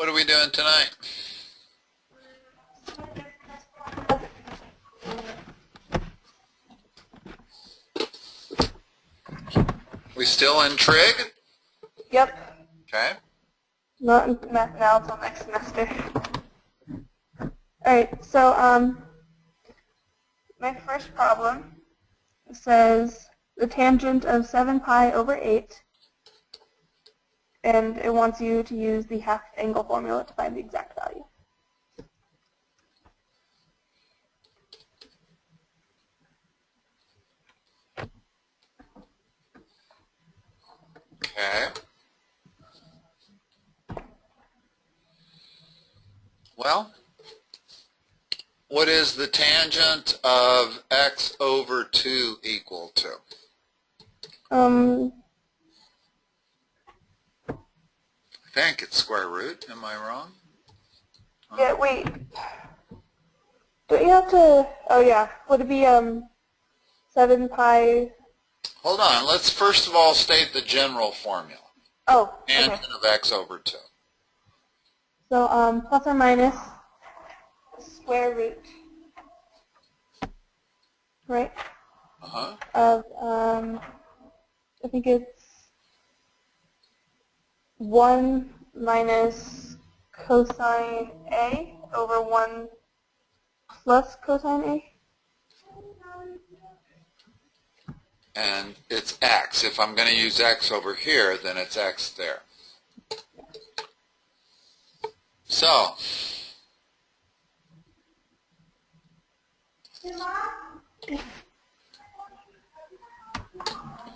What are we doing tonight? We still in Trig? Yep. Okay. Not in math now until next semester. Alright, so my first problem says the tangent of 7 pi over 8, and it wants you to use the half angle formula to find the exact value. Okay. Well, what is the tangent of x over 2 equal to? Um, I think it's square root. Am I wrong? yeah, wait. Don't you have to, oh yeah, would it be 7 pi? Hold on. Let's first of all state the general formula. Oh, Tangent okay. of x over 2. So plus or minus square root, right? Uh-huh. Of I think it's 1 minus cosine A over 1 plus cosine A. And it's x. If I'm going to use x over here, then it's x there. So,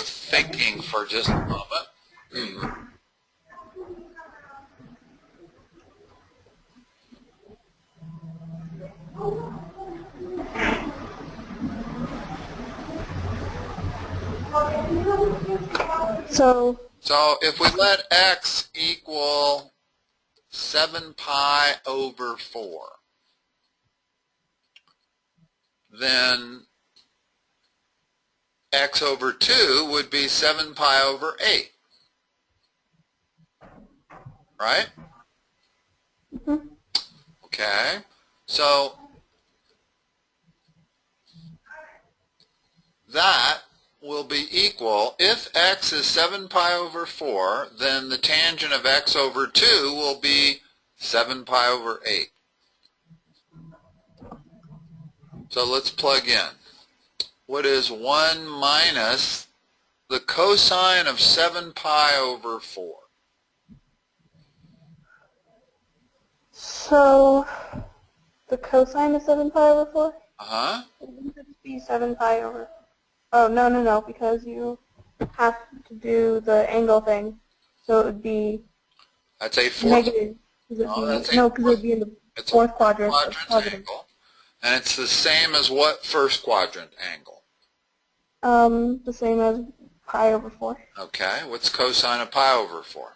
thinking for just a moment. So if we let x equal 7 pi over 4, then x over 2 would be 7 pi over 8. Right? Mm-hmm. Okay. So that will be equal, if x is 7 pi over 4, then the tangent of x over 2 will be 7 pi over 8. So let's plug in. What is 1 minus the cosine of 7 pi over 4? So the cosine of 7 pi over 4? Uh-huh. Wouldn't it be 7 pi over... Oh, no, because you have to do the angle thing. So it would be That's a fourth. negative. No, Because it would be in the fourth quadrant of positive. Angle. And it's the same as what first quadrant angle? The same as pi over 4. Okay. What's cosine of pi over 4?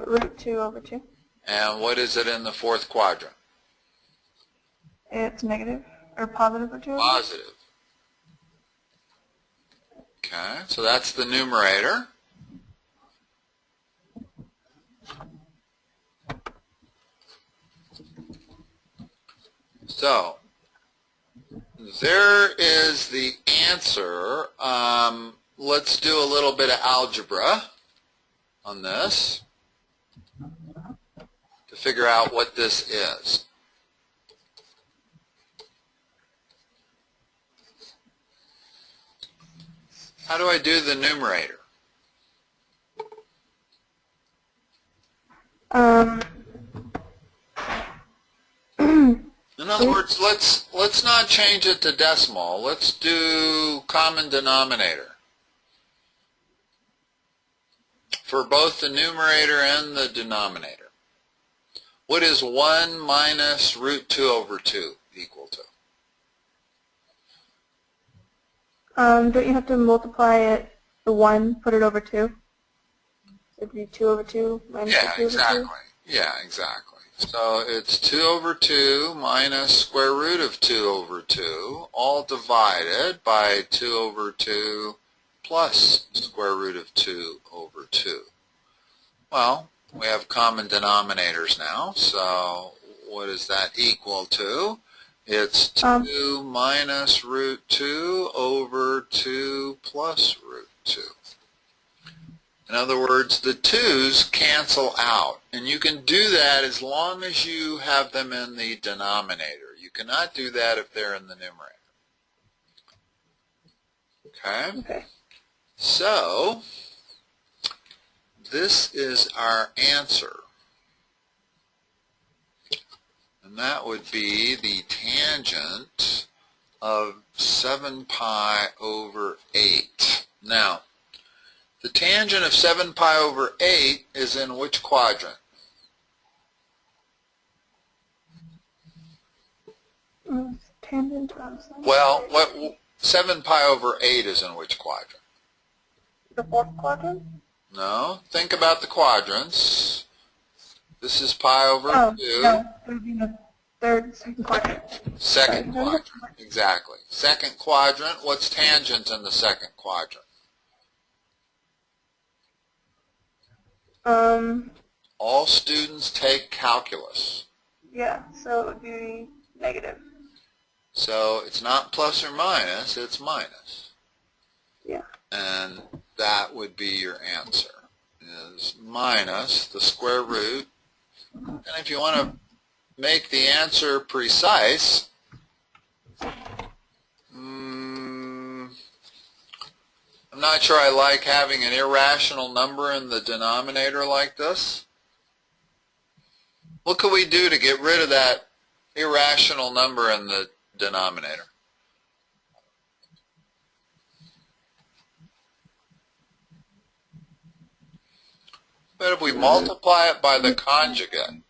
Root 2 over 2. And what is it in the fourth quadrant? It's negative, or positive root 2 over 2. Positive. Okay, so that's the numerator. So, there is the answer. Let's do a little bit of algebra on this to figure out what this is. How do I do the numerator? In other words, let's not change it to decimal. Let's do common denominator for both the numerator and the denominator. What is 1 minus root 2 over 2 equal to? Don't you have to multiply it, the 1, put it over 2? So it'd be 2 over 2 minus 2 over 2? Yeah, exactly. So it's 2 over 2 minus square root of 2 over 2, all divided by 2 over 2 plus square root of 2 over 2. Well, we have common denominators now. So what is that equal to? It's 2 minus root 2 over 2 plus root 2. In other words, the 2's cancel out. And you can do that as long as you have them in the denominator. You cannot do that if they're in the numerator. Okay? Okay. So, this is our answer. And that would be the tangent of 7 pi over 8. Now, the tangent of 7 pi over 8 is in which quadrant? Tangent of 7. Well, 7 pi over 8 is in which quadrant? The fourth quadrant? No. Think about the quadrants. This is pi over 2. No. It would be the second quadrant. Second quadrant. Exactly. Second quadrant. What's tangent in the second quadrant? All students take calculus. Yeah, so it would be negative. So it's not plus or minus, it's minus. Yeah. And that would be your answer, is minus the square root. And if you want to make the answer precise, I'm not sure I like having an irrational number in the denominator like this. What could we do to get rid of that irrational number in the denominator? But if we multiply it by the conjugate,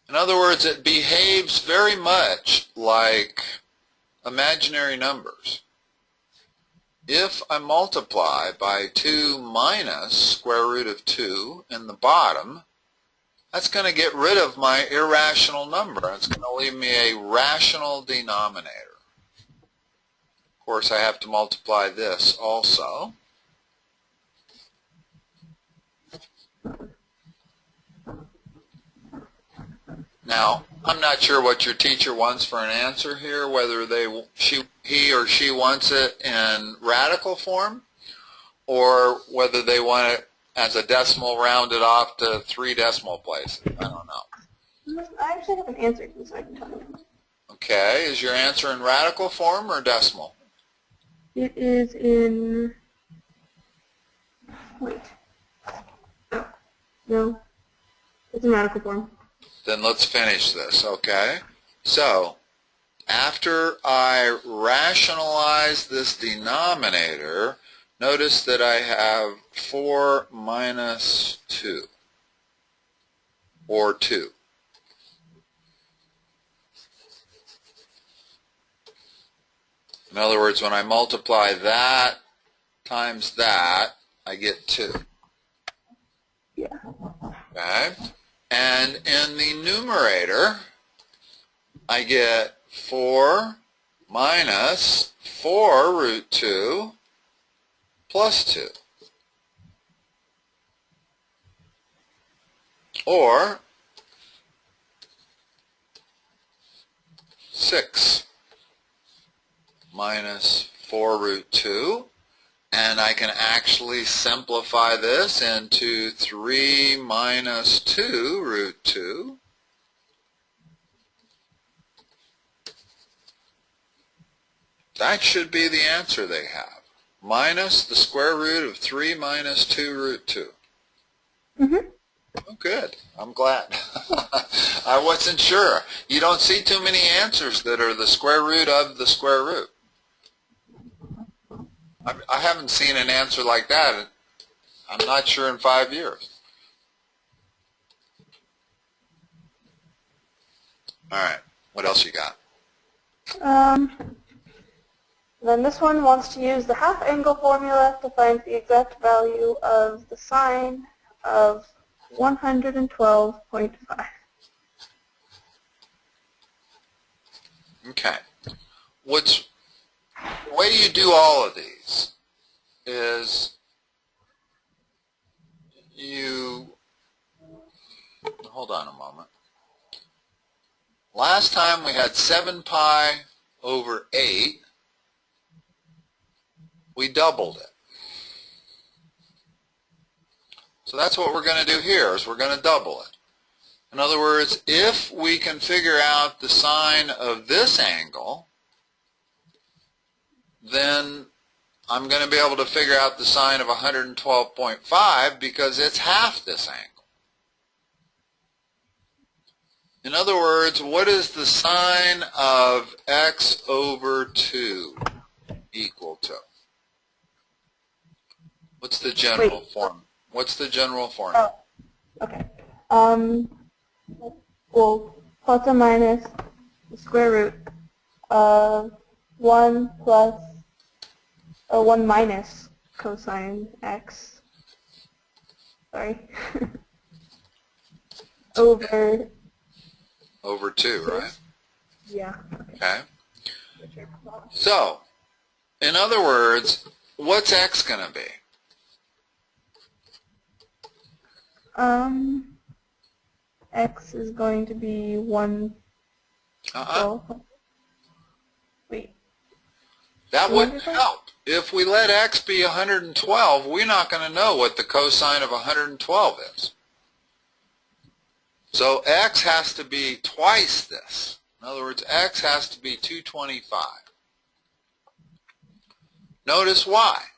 in other words, it behaves very much like imaginary numbers. If I multiply by 2 minus square root of 2 in the bottom, that's going to get rid of my irrational number. It's going to leave me a rational denominator. Of course, I have to multiply this also. Now, I'm not sure what your teacher wants for an answer here, whether he or she wants it in radical form, or whether they want it as a decimal rounded off to 3 decimal places. I don't know. I actually have an answer to this, I can tell you. Okay, is your answer in radical form or decimal? It is in... Wait. No. It's in radical form. Then let's finish this, okay? So, after I rationalize this denominator, notice that I have 4 minus 2, or 2. In other words, when I multiply that times that, I get 2. Yeah. Okay? And in the numerator, I get 4 minus 4 root 2 plus 2. Or 6 minus 4 root 2. And I can actually simplify this into 3 minus 2 root 2. That should be the answer they have. Minus the square root of 3 minus 2 root 2. Mm-hmm. Oh, good. I'm glad. I wasn't sure. You don't see too many answers that are the square root of the square root. I haven't seen an answer like that, I'm not sure, in 5 years. All right, what else you got? Then this one wants to use the half angle formula to find the exact value of the sine of 112.5. Okay. The way you do all of these is you hold on a moment. Last time we had 7 pi over 8. We doubled it. So that's what we're going to do here, is we're going to double it. In other words, if we can figure out the sine of this angle, then I'm going to be able to figure out the sine of 112.5 because it's half this angle. In other words, what is the sine of x over 2 equal to? What's the general form? What's the general formula? Oh, okay. Well, plus or minus the square root of 1 plus 1 minus cosine x. Sorry. Over 2, right? Yeah. Okay. So, in other words, what's x going to be? X is going to be 1. Wait. That wouldn't help. If we let x be 112, we're not going to know what the cosine of 112 is. So x has to be twice this. In other words, x has to be 225. Notice why.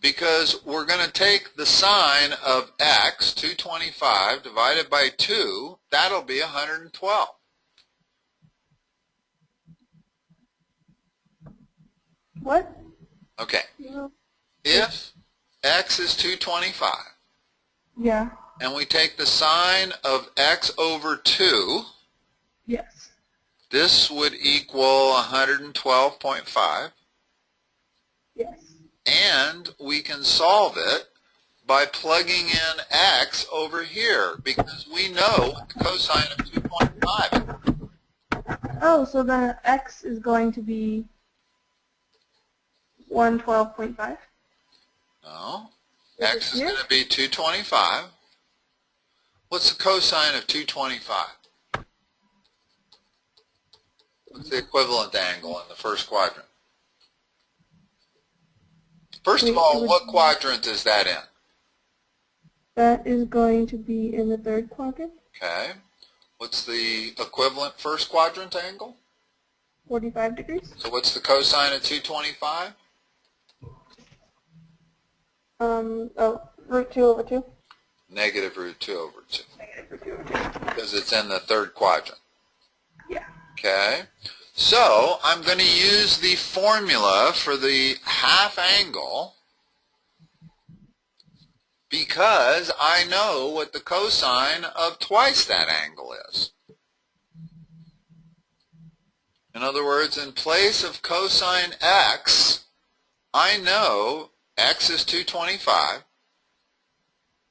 Because we're going to take the sine of x, 225, divided by 2, that'll be 112. What? Okay. If x is 225, yeah, and we take the sine of x over 2, yes, this would equal 112.5. Yes. And we can solve it by plugging in x over here because we know what the cosine of 2.5 is. Oh, so then x is going to be 112.5? No. X is going to be 225. What's the cosine of 225? What's the equivalent angle in the first quadrant? First of all, what quadrant is that in? That is going to be in the third quadrant. Okay. What's the equivalent first quadrant angle? 45 degrees. So what's the cosine of 225? Root 2 over 2. Negative root 2 over 2. Negative root 2 over 2. Because it's in the third quadrant. Yeah. Okay. So I'm going to use the formula for the half angle because I know what the cosine of twice that angle is. In other words, in place of cosine x, I know x is 225.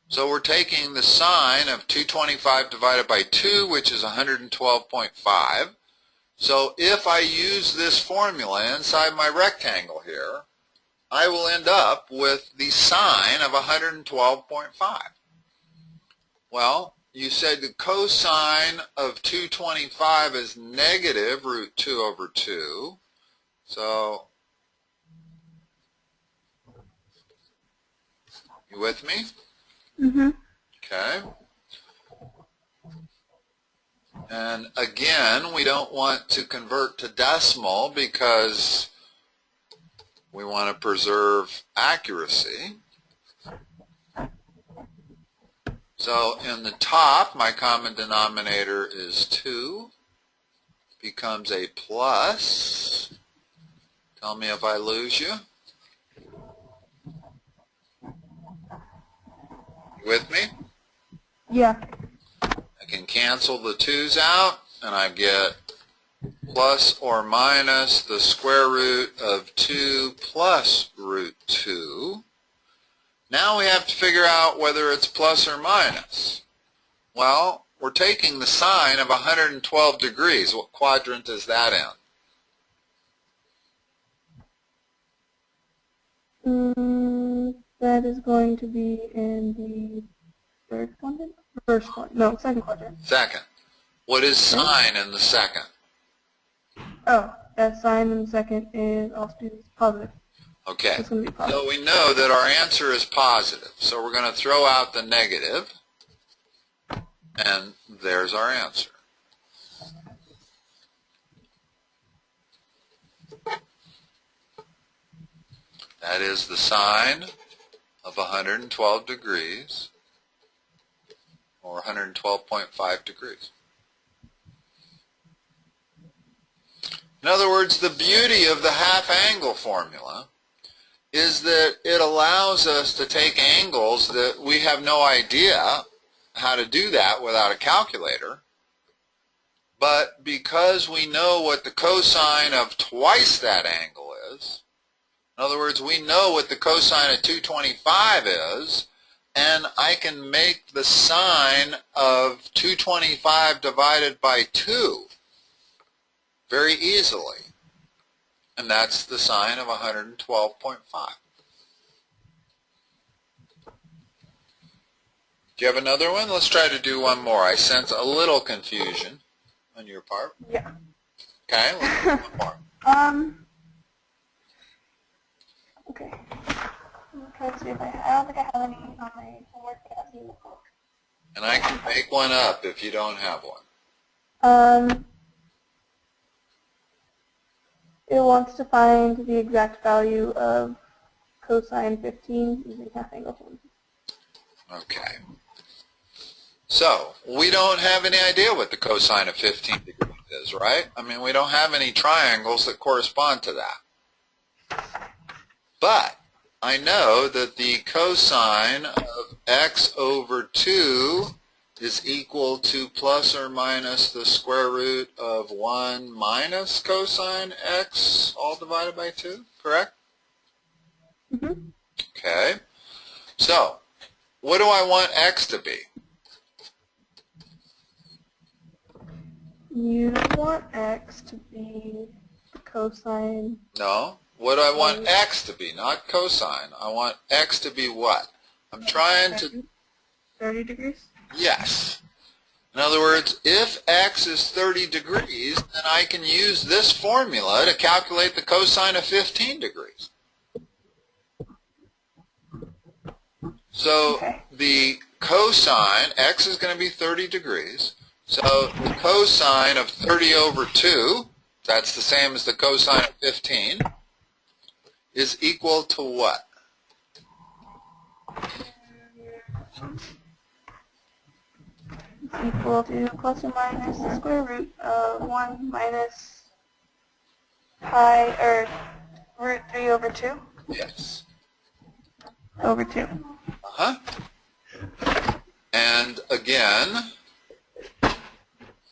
So we're taking the sine of 225 divided by 2, which is 112.5. So if I use this formula inside my rectangle here, I will end up with the sine of 112.5. Well, you said the cosine of 225 is negative root 2 over 2. So, you with me? Mm-hmm. Okay. And again, we don't want to convert to decimal because we want to preserve accuracy. So in the top, my common denominator is 2, becomes a plus. Tell me if I lose you. You with me? Yeah. I can cancel the 2's out, and I get plus or minus the square root of 2 plus root 2. Now we have to figure out whether it's plus or minus. Well, we're taking the sine of 112 degrees. What quadrant is that in? That is going to be in the third quadrant. First quadrant. No, second quadrant. Second. What is sine in the second? Oh, that sign in the second is also positive. Okay. It's going to be positive. So we know that our answer is positive. So we're going to throw out the negative, and there's our answer. That is the sine of 112 degrees, or 112.5 degrees. In other words, the beauty of the half-angle formula is that it allows us to take angles that we have no idea how to do that without a calculator. But because we know what the cosine of twice that angle is, in other words, we know what the cosine of 225 is, and I can make the sine of 225 divided by 2 very easily. And that's the sine of 112.5. Do you have another one? Let's try to do one more. I sense a little confusion on your part. Yeah. Okay, let's do one more. Okay. I'm trying to see if I don't think I have any on my homework, but I have in the book. And I can make one up if you don't have one. It wants to find the exact value of cosine 15 using half-angle formulas. Okay. So, we don't have any idea what the cosine of 15 degrees is, right? I mean, we don't have any triangles that correspond to that. But I know that the cosine of x over 2 is equal to plus or minus the square root of 1 minus cosine x all divided by 2, correct? Mm-hmm. Okay. So, what do I want x to be? You want x to be the cosine. No. What do I want x to be? Not cosine. I want x to be what? I'm trying to... 30 degrees? Yes. In other words, if x is 30 degrees, then I can use this formula to calculate the cosine of 15 degrees. So the cosine, x is going to be 30 degrees. So the cosine of 30 over 2, that's the same as the cosine of 15, is equal to what? It's equal to plus or minus the square root of 1 minus pi, or root 3 over 2? Yes. Over 2. Uh-huh. And again,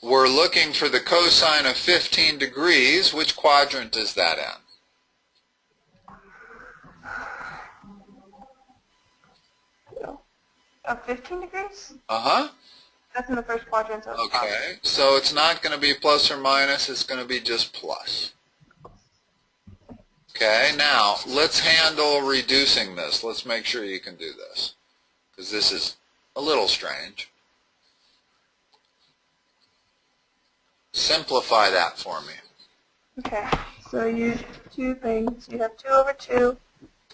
we're looking for the cosine of 15 degrees. Which quadrant is that in? Of 15 degrees? Uh-huh. That's in the first quadrant. So okay, so it's not going to be plus or minus, it's going to be just plus. Okay, now let's handle reducing this. Let's make sure you can do this, because this is a little strange. Simplify that for me. Okay, so you do two things. You have 2 over 2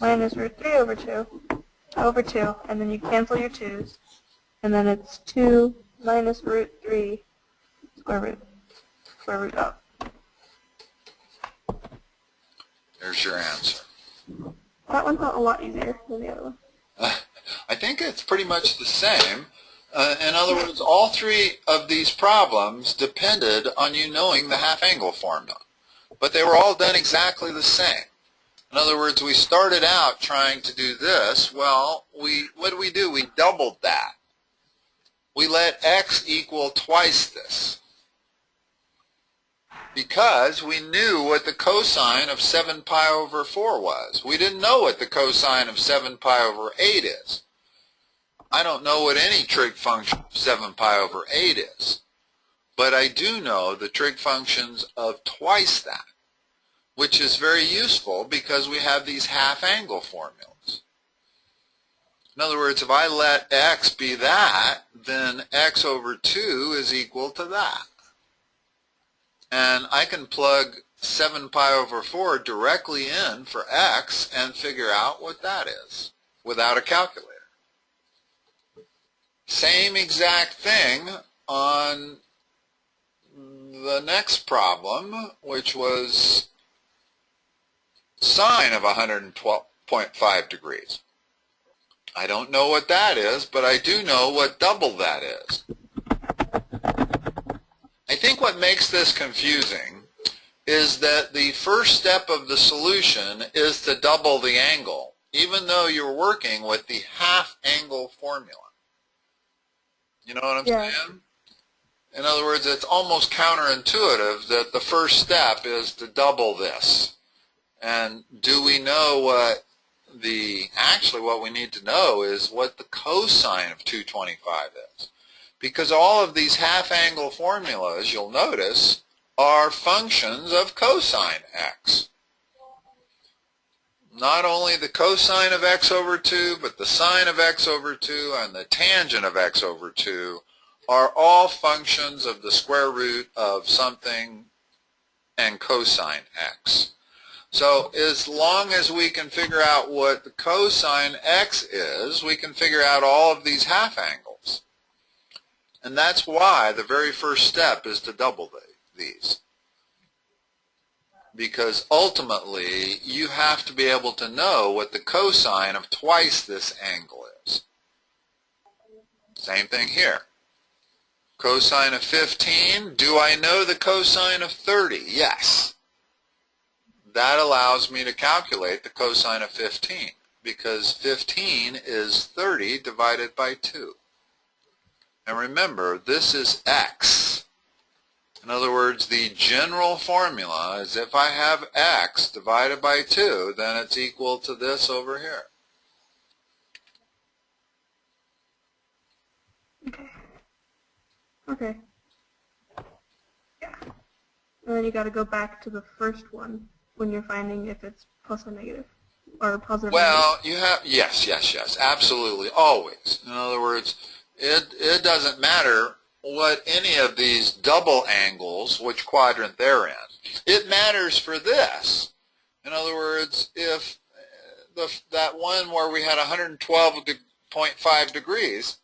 minus root 3 over 2 over 2, and then you cancel your 2's, and then it's 2 minus root 3 square root up. There's your answer. That one felt a lot easier than the other one. I think it's pretty much the same. In other words, all three of these problems depended on you knowing the half-angle formula. But they were all done exactly the same. In other words, we started out trying to do this. Well, what did we do? We doubled that. We let x equal twice this, because we knew what the cosine of 7 pi over 4 was. We didn't know what the cosine of 7 pi over 8 is. I don't know what any trig function of 7 pi over 8 is, but I do know the trig functions of twice that, which is very useful because we have these half-angle formulas. In other words, if I let x be that, then x over 2 is equal to that. And I can plug 7 pi over 4 directly in for x and figure out what that is without a calculator. Same exact thing on the next problem, which was sine of 112.5 degrees. I don't know what that is, but I do know what double that is. I think what makes this confusing is that the first step of the solution is to double the angle, even though you're working with the half-angle formula. You know what I'm saying? In other words, it's almost counterintuitive that the first step is to double this. And do we know what actually what we need to know is what the cosine of 225 is. Because all of these half-angle formulas, you'll notice, are functions of cosine x. Not only the cosine of x over 2, but the sine of x over 2 and the tangent of x over 2 are all functions of the square root of something and cosine x. So as long as we can figure out what the cosine x is, we can figure out all of these half angles. And that's why the very first step is to double these. Because ultimately, you have to be able to know what the cosine of twice this angle is. Same thing here. Cosine of 15, do I know the cosine of 30? Yes. That allows me to calculate the cosine of 15, because 15 is 30 divided by 2. And remember, this is x. In other words, the general formula is if I have x divided by 2, then it's equal to this over here. Okay. Yeah. And then you got to go back to the first one when you're finding if it's plus or negative, or positive. Well, you have, yes, absolutely, always. In other words, it doesn't matter what any of these double angles, which quadrant they're in. It matters for this. In other words, if that one where we had 112.5 degrees,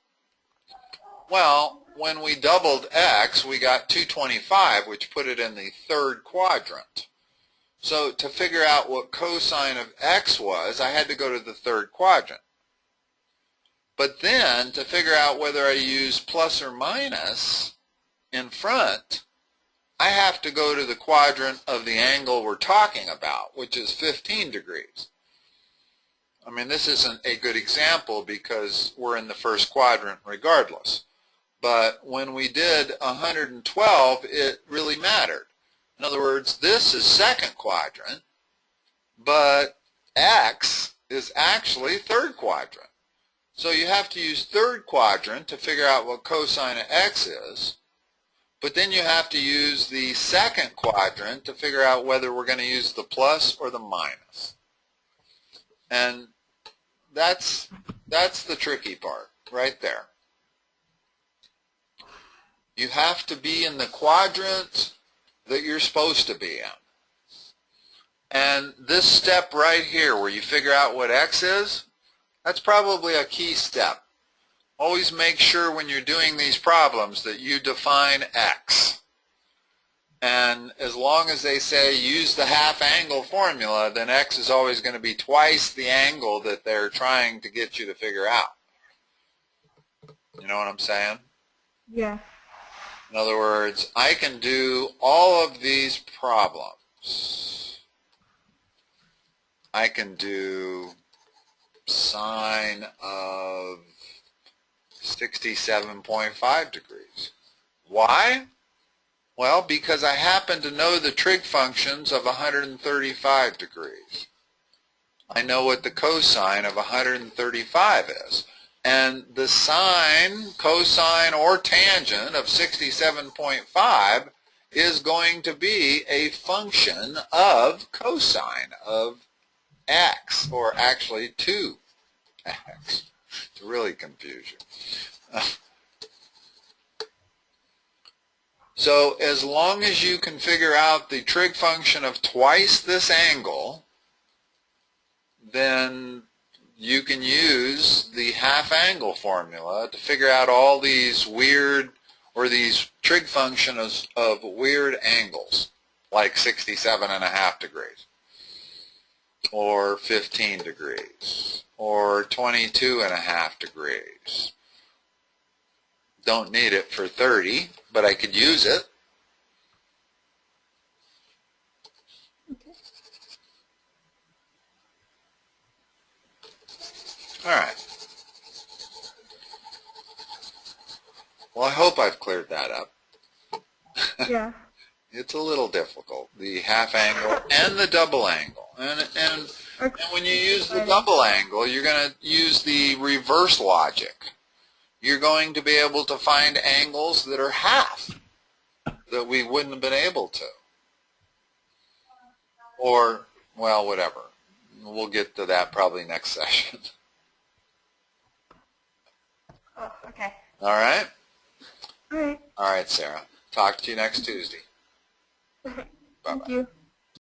well, when we doubled x, we got 225, which put it in the third quadrant. So to figure out what cosine of x was, I had to go to the third quadrant. But then, to figure out whether I use plus or minus in front, I have to go to the quadrant of the angle we're talking about, which is 15 degrees. I mean, this isn't a good example because we're in the first quadrant regardless. But when we did 112, it really mattered. In other words, this is second quadrant, but x is actually third quadrant. So you have to use third quadrant to figure out what cosine of x is, but then you have to use the second quadrant to figure out whether we're going to use the plus or the minus. And that's the tricky part right there. You have to be in the quadrant that you're supposed to be in. And this step right here where you figure out what x is, that's probably a key step. Always make sure when you're doing these problems that you define x. And as long as they say use the half-angle formula, then x is always going to be twice the angle that they're trying to get you to figure out. You know what I'm saying? Yeah. In other words, I can do all of these problems. I can do sine of 67.5 degrees. Why? Well, because I happen to know the trig functions of 135 degrees. I know what the cosine of 135 is. And the sine, cosine, or tangent of 67.5 is going to be a function of cosine of x, or actually 2x. to really confuse you. So as long as you can figure out the trig function of twice this angle, then you can use the half angle formula to figure out all these weird, or these trig functions of weird angles, like 67.5 degrees, or 15 degrees, or 22.5 degrees. Don't need it for 30, but I could use it. Okay. All right. Well, I hope I've cleared that up. Yeah. It's a little difficult, the half angle and the double angle. And when you use the double angle, you're going to use the reverse logic. You're going to be able to find angles that are half that we wouldn't have been able to. Or, well, whatever. We'll get to that probably next session. Oh, okay. All right? All right. All right, Sarah. Talk to you next Tuesday. Thank Bye-bye. you.